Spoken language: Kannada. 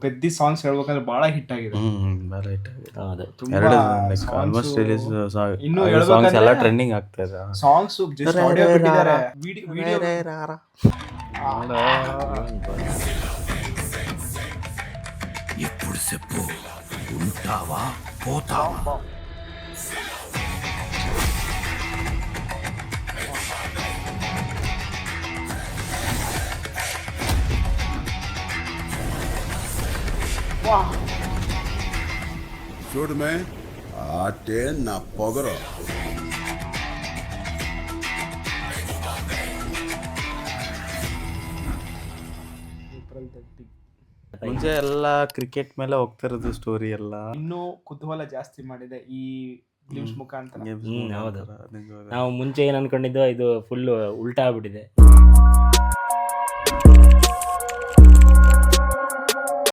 ಪೆದ್ದಿ ಸಾಂಗ್ಸ್ ಹೇಳ್ಬೇಕಂದ್ರೆ ಬಹಳ ಹಿಟ್ ಆಗಿದೆ. ಭಾಳ ಹಿಟ್ ಆಗಿದೆ. ಹೌದು. ತುಂಬಾ ಆಲ್ಮೋಸ್ಟ್ ರಿಲೀಸ್ ಇನ್ನು ಸಾಂಗ್ಸ್ ಎಲ್ಲ ಹೇಳ್ಬೇಕಂದ್ರೆ ಟ್ರೆಂಡಿಂಗ್ ಆಗ್ತಾ ಇದೆ. ಸಾಂಗ್ಸ್ ಜಸ್ಟ್ ಆಡಿಯೋ ಬಿಟ್ಟಿದ್ದಾರೆ, ವಿಡಿಯೋ ఎప్పుడు చెప్పు ఉంటావా పోతావా చూడమే ఆటే నా పొగరు. ಮುಂಚೆ ಎಲ್ಲ ಕ್ರಿಕೆಟ್ ಮೇಲೆ ಹೋಗ್ತಿರೋದು ಸ್ಟೋರಿ ಎಲ್ಲ. ಇನ್ನೂ ಕುತೂಹಲ ಜಾಸ್ತಿ ಮಾಡಿದೆ ಈ ಗ್ಲಿಮ್ಸ್ ಮುಖಾಂತರ. ಹೌದು. ನಾವು ಮುಂಚೆ ಏನ್ ಅನ್ಕೊಂಡಿದ್ದೋ ಇದು ಫುಲ್ ಉಲ್ಟಾ ಆಗ್ಬಿಟ್ಟಿದೆ.